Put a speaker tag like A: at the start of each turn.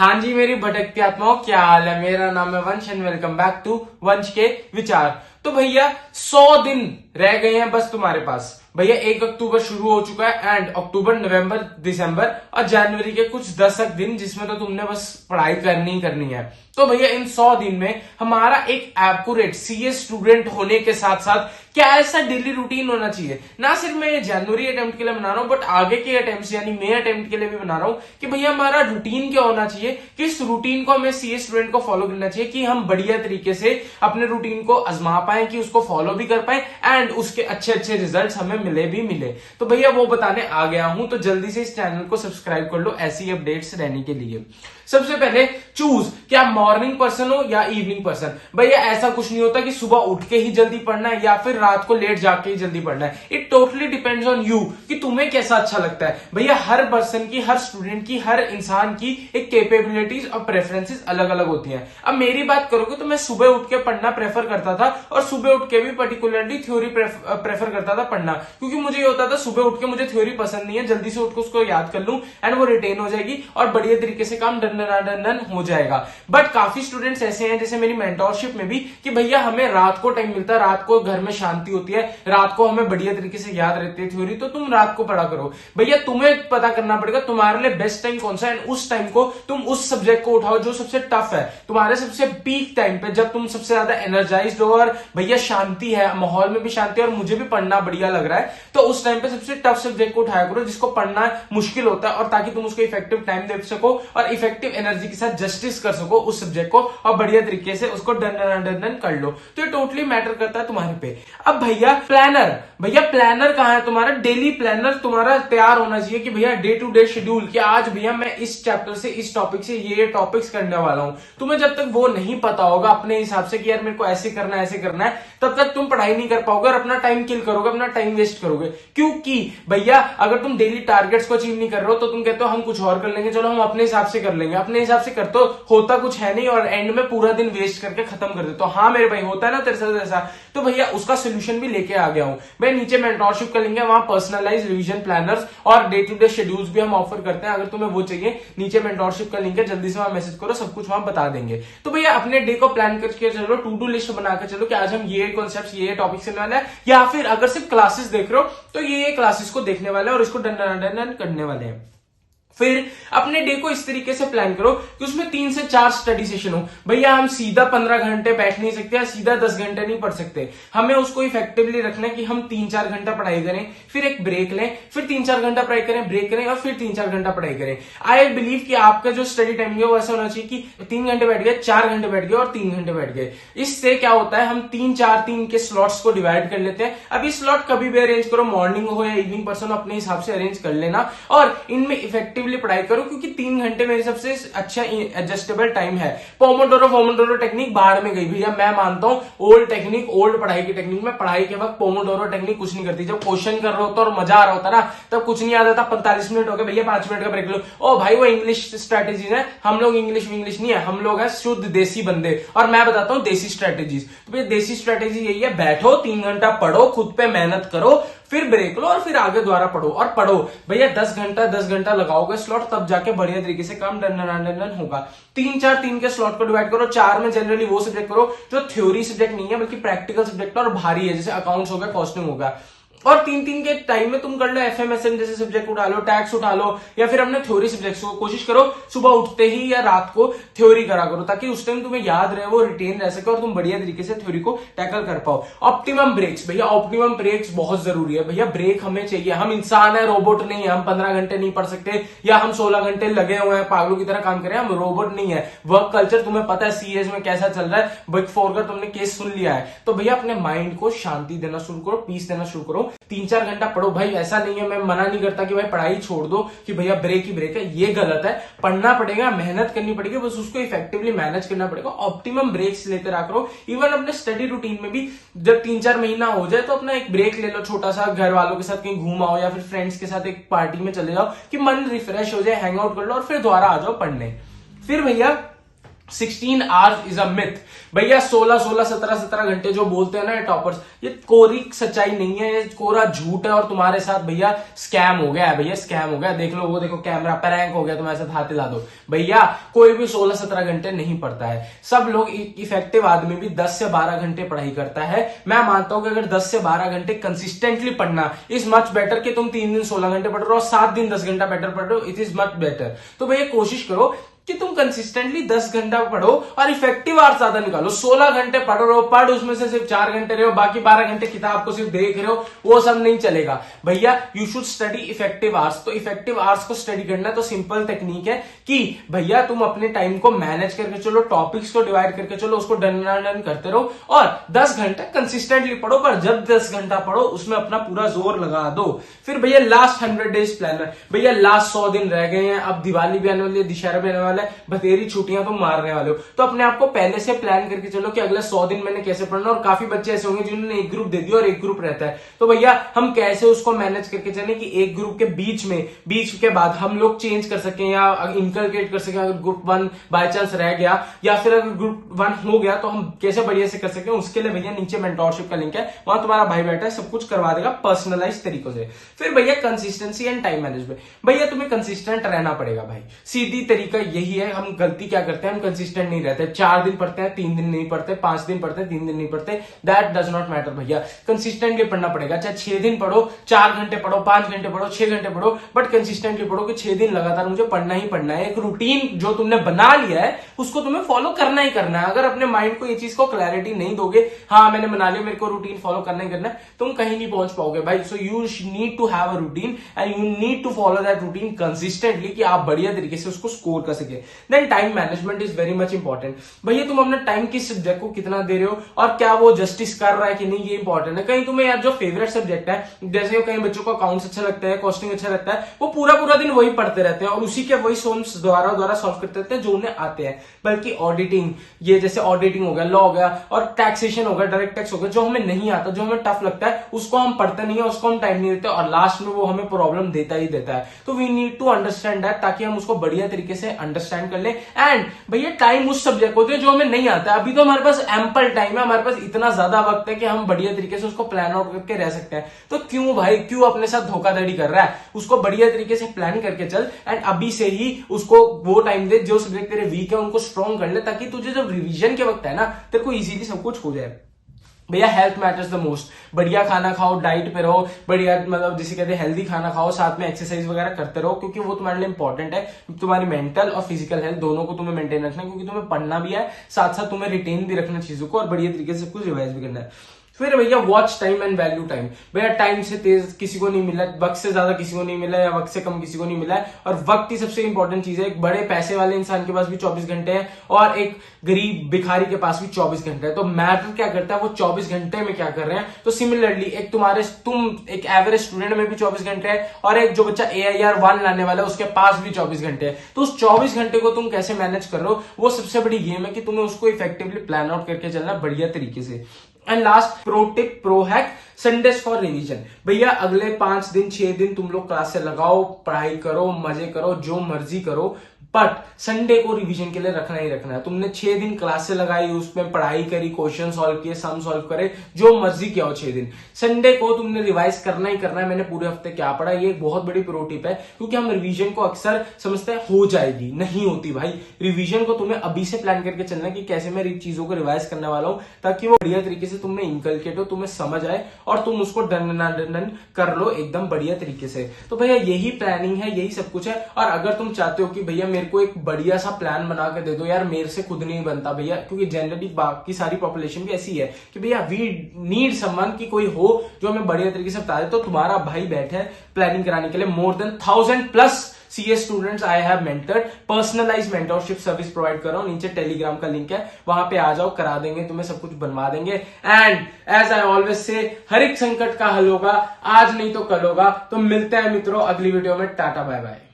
A: हाँ जी मेरी भटकती आत्माओं, क्या हाल है। मेरा नाम है वंश एंड वेलकम बैक टू वंश के विचार। तो भैया 100 दिन रह गए हैं बस तुम्हारे पास। भैया 1 अक्टूबर शुरू हो चुका है एंड अक्टूबर, नवंबर, दिसंबर और जनवरी के कुछ 10 दिन जिसमें तो तुमने बस पढ़ाई करनी ही करनी है। तो भैया इन 100 दिन में हमारा एक एक्यूरेट सीए स्टूडेंट होने के साथ साथ क्या ऐसा डेली रूटीन होना चाहिए। ना सिर्फ मैं ये जनवरी अटेम्प्ट के लिए बना रहा हूं बट आगे के अटेम्प्ट यानी मई अटेम्प्ट के लिए भी बना रहा हूं कि भैया हमारा रूटीन क्या होना चाहिए, कि इस रूटीन को हमें सीए स्टूडेंट को फॉलो करना चाहिए कि हम बढ़िया तरीके से अपने रूटीन को आजमा पाए, कि उसको फॉलो भी कर पाए एंड उसके अच्छे अच्छे रिजल्ट्स हमें मिले। तो भैया वो बताने आ गया हूं, तो जल्दी से इस चैनल को सब्सक्राइब कर लो ऐसी अपडेट्स रहने के लिए। सबसे पहले चूज क्या मॉर्निंग पर्सन हो या इवनिंग पर्सन। भैया ऐसा कुछ नहीं होता कि सुबह उठ के ही जल्दी पढ़ना है या फिर रात को लेट जाके ही जल्दी पढ़ना है। It totally depends on you कि तुम्हें कैसा अच्छा लगता है। भैया हर पर्सन की, हर स्टूडेंट की, हर इंसान की एक कैपेबिलिटीज और प्रेफरेंसेस अलग अलग होती हैं। अब मेरी बात करोगे तो मैं सुबह उठ के पढ़ना प्रेफर करता था और सुबह उठ के भी पर्टिकुलरली थ्योरी प्रेफर करता था पढ़ना, क्योंकि मुझे ये होता था सुबह उठ के मुझे थ्योरी पसंद नहीं है, जल्दी से उठ के उसको याद कर लूं एंड वो रिटेन हो जाएगी और बढ़िया तरीके से काम डन हो जाएगा। बट काफी स्टूडेंट्स ऐसे हैं जैसे मेरी मेंटोरशिप में भी कि भैया हमें रात को टाइम मिलता है, रात को घर में शांति होती है, रात को हमें बढ़िया तरीके से याद रहती है थ्योरी, तो तुम रात को पढ़ा करो। भैया तुम्हें पता करना पड़ेगा तुम्हारे लिए बेस्ट टाइम कौन सा है, उस टाइम को तुम उस सब्जेक्ट को उठाओ जो सबसे टफ है, तुम्हारे सबसे पीक टाइम पे जब तुम सबसे ज्यादा एनर्जाइज्ड हो और भैया शांति है, माहौल में भी शांति है और मुझे भी पढ़ना बढ़िया लग रहा है, तो उस टाइम पे सबसे टफ सब्जेक्ट को उठाया करो जिसको पढ़ना मुश्किल होता है, और ताकि तुम उसको इफेक्टिव टाइम दे सको और इफेक्टिव एनर्जी के साथ जस्टिस कर सको उस सब्जेक्ट को और बढ़िया तरीके से उसको डन कर लो। तो ये टोटली मैटर करता है तुम्हारे पे। अब भैया प्लानर कहां है तुम्हारा? डेली प्लानर तुम्हारा तैयार होना चाहिए कि भैया डे टू डे शेड्यूल, कि आज भैया मैं इस चैप्टर से, इस टॉपिक से ये टॉपिक्स करने वाला हूं। तुम्हें जब तक वो नहीं पता होगा अपने हिसाब से कि यार मेरे को ऐसे करना है, तब तक तुम पढ़ाई नहीं कर पाओगे और अपना टाइम किल करोगे, अपना टाइम वेस्ट करोगे। क्योंकि भैया अगर तुम डेली टारगेट्स को अचीव नहीं कर रहे हो तो तुम कहते हो हम कुछ और कर लेंगे, चलो हम अपने हिसाब से कर लेंगे। अपने हिसाब से कर तो होता कुछ है नहीं और एंड में पूरा दिन वेस्ट करके खत्म कर देते हो। हाँ मेरे भाई, होता है ना तेरे साथ ऐसा। तो भैया उसका सोल्यूशन भी लेके आ गया हूं मैं। नीचे मेंटोरशिप कर लेंगे, वहां पर्सनलाइज रिवीजन प्लानर्स और डे टू डे शेड्यूल्स भी हम ऑफर करते हैं। अगर तुम्हें वो चाहिए नीचे मेंटोरशिप का लिंक है, जल्दी से वहां मैसेज करो, सब कुछ वहां बता देंगे। तो भैया अपने डे को प्लान करके चलो, टू डू लिस्ट बनाकर चलो कि आज हम ये कॉन्सेप्ट, ये टॉपिक से वाला है, या फिर अगर सिर्फ क्लासेस देख रहे हो तो ये क्लासेस को देखने वाला है और इसको डन करने वाले हैं। फिर अपने डे को इस तरीके से प्लान करो कि उसमें 3 से 4 स्टडी सेशन हो। भैया हम सीधा 15 घंटे बैठ नहीं सकते या सीधा 10 घंटे नहीं पढ़ सकते, हमें उसको इफेक्टिवली रखना है कि हम 3-4 घंटा पढ़ाई करें, फिर एक ब्रेक लें, फिर 3-4 घंटा पढ़ाई करें, ब्रेक करें और फिर 3-4 घंटा पढ़ाई करें। आई बिलीव कि आपका जो स्टडी टाइम है वो ऐसा होना चाहिए कि 3 घंटे बैठ गए, 4 घंटे बैठ गए और 3 घंटे बैठ गए। इससे क्या होता है, हम 3-4-3 के स्लॉट्स को डिवाइड कर लेते हैं। अभी स्लॉट कभी भी अरेंज करो, मॉर्निंग हो या इवनिंग पर्सन, अपने हिसाब से अरेंज कर लेना और इनमें इफेक्टिवली पढ़ाई करो, क्योंकि 3 घंटे मेरे सबसे अच्छा एडजस्टेबल टाइम है। पोमोडोरो टेक्निक बाहर में गई भैया, मैं मानता हूं ओल्ड टेक्निक, ओल्ड पढ़ाई की टेक्निक में पढ़ाई के वक्त पोमोडोरो टेक्निक कुछ नहीं करती। जब क्वेश्चन कर रहे होता और मजा आ रहा होता ना, तब कुछ नहीं आता था। 45 मिनट हो गए भैया, 5 मिनट का ब्रेक लो। ओ भाई वो इंग्लिश स्ट्रेटेजीज है, हम लोग इंग्लिश नहीं है, हम लोग है शुद्ध देसी बंदे और मैं बताता हूं देसी स्ट्रेटेजीज। तो भैया देसी स्ट्रेटेजी यही है, बैठो 3 घंटा पढ़ो, खुद पे मेहनत करो, फिर ब्रेक लो और फिर आगे दोबारा पढ़ो और पढ़ो। भैया 10 घंटा लगाओगे स्लॉट, तब जाके बढ़िया तरीके से काम डन होगा। 3-4-3 के स्लॉट को डिवाइड करो। 4 में जनरली वो सब्जेक्ट करो जो थ्योरी सब्जेक्ट नहीं है बल्कि प्रैक्टिकल सब्जेक्ट और भारी है, जैसे अकाउंट्स हो गया, कॉस्टिंग होगा। और 3-3 के टाइम में तुम कर लो एफएमएसएम जैसे सब्जेक्ट उठा लो, टैक्स उठा लो, या फिर अपने थ्योरी सब्जेक्ट्स को कोशिश करो सुबह उठते ही या रात को थ्योरी करा करो, ताकि उस टाइम तुम्हें याद रहे, वो रिटेन रह सके और तुम बढ़िया तरीके से थ्योरी को टैकल कर पाओ। ऑप्टिमम ब्रेक्स, भैया ऑप्टिमम ब्रेक्स बहुत जरूरी है। भैया ब्रेक हमें चाहिए, हम इंसान है, रोबोट नहीं है। हम 15 घंटे नहीं पढ़ सकते या हम 16 घंटे लगे हुए हैं पागलों की तरह काम करें, हम रोबोट नहीं है। वर्क कल्चर तुम्हें पता है सीएस में कैसा चल रहा है, बिग 4 का तुमने केस सुन लिया है। तो भैया अपने माइंड को शांति देना शुरू करो, पीस देना शुरू करो, 3-4 घंटा पढ़ो। भाई ऐसा नहीं है, मैं मना नहीं करता कि भाई पढ़ाई छोड़ दो कि भैया ब्रेक ही ब्रेक है, ये गलत है। पढ़ना पड़ेगा, मेहनत करनी पड़ेगी, बस उसको इफेक्टिवली मैनेज करना पड़ेगा। ऑप्टिमम ब्रेक्स लेते रहा करो। इवन अपने स्टडी रूटीन में भी जब 3-4 महीना हो जाए तो अपना एक ब्रेक ले लो छोटा सा, घर वालों के साथ कहीं घूम आओ या फिर फ्रेंड्स के साथ एक पार्टी में चले जाओ कि मन रिफ्रेश हो जाए, हैंग आउट कर लो और फिर दोबारा आ जाओ पढ़ने। फिर भैया 16 आवर्स इज अ मिथ। भैया 16 17 घंटे जो बोलते हैं ना ये टॉपर्स, ये कोरी सच्चाई नहीं है, ये कोरा झूठ है और तुम्हारे साथ भैया स्कैम हो गया है। भैया स्कैम हो गया, देख लो वो देखो कैमरा प्रैंक हो गया, तुम्हारे साथ हाथ हिला दो। भैया कोई भी 16-17 घंटे नहीं पढ़ता है। सब लोग, इफेक्टिव आदमी भी 10 से 12 घंटे पढ़ाई करता है। मैं मानता हूं कि अगर 10 से 12 घंटे कंसिस्टेंटली पढ़ना इज मच बेटर कि तुम 3 दिन 16 घंटे पढ़ रहे हो और 7 दिन 10 घंटा बेटर पढ़ रहे हो, इट इज मच बेटर। तो भैया कोशिश करो कि तुम कंसिस्टेंटली 10 घंटा पढ़ो और इफेक्टिव आवर्स ज्यादा निकालो। 16 घंटे पढ़ रहे हो, पढ़ उसमें से सिर्फ 4 घंटे रहे हो, बाकी 12 घंटे किताब को सिर्फ देख रहे हो, वो सब नहीं चलेगा। भैया you should study effective hours. तो इफेक्टिव आवर्स को स्टडी करना तो सिंपल टेक्निक है कि भैया तुम अपने टाइम को मैनेज करके चलो, टॉपिक्स को डिवाइड करके चलो, उसको डन करते रहो और 10 घंटा कंसिस्टेंटली पढ़ो। पर जब 10 घंटा पढ़ो उसमें अपना पूरा जोर लगा दो। फिर भैया लास्ट 100 डेज प्लान है। भैया लास्ट 100 दिन रह गए हैं, अब दिवाली भी आने वाली है, दशहरा भी आने वाला है, बतेरी छुट्टियां तुम मारने वाले हो। तो अपने आप को पहले से प्लान करके चलो कि अगले 100 दिन मैंने कैसे पढ़ना। और काफी बच्चे ऐसे होंगे जिन्होंने एक ग्रुप दे दिया और एक ग्रुप रहता है, तो भैया हम कैसे उसको मैनेज करके चले कि एक ग्रुप के बीच के बाद हम लोग चेंज कर सकें या इनकलकेट कर सकें। अगर ग्रुप 1 बाय चांस रह गया या फिर अगर ग्रुप 1 हो गया तो हम कैसे बढ़िया से कर सकें, उसके लिए भैया नीचे मेंटोरशिप का लिंक है, वहां तुम्हारा भाई बैठा है, सब कुछ करवा देगा पर्सनलाइज तरीकों से। फिर भैया कंसिस्टेंसी एंड टाइम मैनेजमेंट। भैया तुम्हें कंसिस्टेंट रहना पड़ेगा भाई, सीधी तरीका यही है। हम गलती क्या करते हैं, हम कंसिस्टेंट नहीं रहते। 4 दिन पढ़ते हैं, 3 दिन नहीं पढ़ते, 5 दिन पढ़ते हैं, 3 दिन नहीं पढ़ते, दैट डज नॉट मैटर। भैया कंसिस्टेंटली पढ़ना पड़ेगा। चाहे 6 दिन पढ़ो, 4 घंटे पढ़ो, 5 घंटे पढ़ो, 6 घंटे पढ़ो, बट कंसिस्टेंटली पढ़ो कि 6 दिन लगातार मुझे पढ़ना ही पढ़ना है। एक रूटीन जो तुमने बना लिया है उसको तुम्हें फॉलो करना ही करना है। अगर अपने माइंड को ये चीज को क्लैरिटी नहीं दोगे, हाँ मैंने बना लिया, मेरे को रूटीन फॉलो करना ही करना है, तुम कहीं नहीं पहुंच पाओगे भाई। So you need to have a routine and you need to follow that routine consistently कि आप बढ़िया तरीके से उसको स्कोर कर सके। Then time management is very much important. भैया तुम अपना टाइम किस सब्जेक्ट को कितना दे रहे हो और क्या वो जस्टिस कर रहा है कि नहीं, ये इंपॉर्टेंट है। कहीं तुम्हें यार जो फेवरेट सब्जेक्ट है, जैसे कई बच्चों को अकाउंट्स अच्छा लगता है, कॉस्टिंग अच्छा लगता है, वो पूरा दिन वही पढ़ते रहते हैं और उसी के वही सोम्स द्वारा सॉल्व करते रहते हैं जो उन्हें आते हैं। बल्कि ऑडिटिंग, ये जैसे ऑडिटिंग हो गया, लॉ हो गया और टैक्सेशन हो गया, डायरेक्ट टैक्स हो गया, जो हमें नहीं आता, जो हमें टफ लगता है, उसको हम पढ़ते नहीं है, उसको हम टाइम नहीं देते और लास्ट में वो हमें प्रॉब्लम देता ही देता है। तो we need to understand that ताकि हम उसको बढ़िया तरीके से अंडरस्टैंड कर ले। एंड भैया टाइम उस सब्जेक्ट को दे जो हमें नहीं आता है। अभी तो हमारे पास एम्पल टाइम है, हमारे पास इतना ज्यादा वक्त है कि हम बढ़िया तरीके से उसको प्लान आउट करके रह सकते हैं। तो क्यों भाई, क्यों अपने साथ धोखाधड़ी कर रहा है? उसको बढ़िया तरीके से प्लान करके चल एंड अभी से ही उसको वो टाइम दे, जो सब्जेक्ट तेरे वीक है उनको स्ट्रॉन्ग कर ले, ताकि तुझे जब रिवीजन के वक्त है ना, तेरे को इजीली सब कुछ हो जाए। भैया हेल्थ मैटर्स द मोस्ट। बढ़िया खाना खाओ, डाइट पे रहो, बढ़िया मतलब जिसे कहते हैं हेल्दी खाना खाओ, साथ में एक्सरसाइज वगैरह करते रहो, क्योंकि वो तुम्हारे लिए इंपॉर्टेंट है। तुम्हारी मेंटल और फिजिकल हेल्थ दोनों को तुम्हें मेंटेन रखना है, क्योंकि तुम्हें पढ़ना भी है, साथ साथ तुम्हें रिटेन भी रखना चीजों को और बढ़िया तरीके से कुछ रिवाइज भी करना है। फिर भैया watch time and value time. भैया टाइम से तेज किसी को नहीं मिला, वक्त से ज्यादा किसी को नहीं मिला या वक्त से कम किसी को नहीं मिला है, और वक्त ही सबसे इंपॉर्टेंट चीज है। एक बड़े पैसे वाले इंसान के पास भी 24 घंटे है और एक गरीब भिखारी के पास भी 24 घंटे है। तो मैटर क्या करता है, वो 24 घंटे में क्या कर रहे हैं। तो सिमिलरली एक तुम एक एवरेज स्टूडेंट में भी 24 घंटे है और एक जो बच्चा AIR 1 लाने वाला है उसके पास भी 24 घंटे है। तो उस 24 घंटे को तुम कैसे मैनेज कर रहे हो, वो सबसे बड़ी गेम है कि तुम्हें उसको इफेक्टिवली प्लान आउट करके चलना बढ़िया तरीके से। And last pro tip, pro hack, Sundays for revision. भैया अगले 5 दिन 6 दिन तुम लोग क्लास से लगाओ, पढ़ाई करो, मजे करो, जो मर्जी करो, बट संडे को रिवीजन के लिए रखना ही रखना है। तुमने 6 दिन क्लास से लगाई, उसमें पढ़ाई करी, क्वेश्चन सॉल्व किए, सम सॉल्व करे, जो मर्जी किया हो 6 दिन, संडे को तुमने रिवाइज करना ही करना है। मैंने पूरे हफ्ते क्या पढ़ा, ये एक बहुत बड़ी प्रो टिप है, क्योंकि हम रिवीजन को अक्सर समझते हैं हो जाएगी, नहीं होती भाई। रिवीजन को तुम्हें अभी से प्लान करके चलना कि कैसे मैं चीजों को रिवाइज करने वाला हूं, ताकि वो बढ़िया तरीके से तुमने इनकलकेट हो, तुम्हें समझ आए और तुम उसको डन कर लो एकदम बढ़िया तरीके से। तो भैया यही प्लानिंग है, यही सब कुछ है। और अगर तुम चाहते हो कि भैया मेरे को एक बढ़िया सा प्लान बना के दे दो, यार मेरे से खुद नहीं बनता भैया, क्योंकि जनरली बाकी सारी पॉपुलेशन भी ऐसी है कि भैया वी नीड समवन कि कोई हो जो हमें बढ़िया तरीके से बता दे, तो तुम्हारा भाई बैठा है प्लानिंग कराने के लिए। More than 1000+ CS students I have mentored, personalise mentorship service provide कर रहा हूं। नीचे टेलीग्राम का लिंक है, वहां पे आ जाओ, करा देंगे तुम्हें, सब कुछ बनवा देंगे। And as I always say, हर एक संकट का हल होगा, आज नहीं तो कल होगा। तो मिलते हैं मित्रों अगली वीडियो में, टाटा बाय बाय।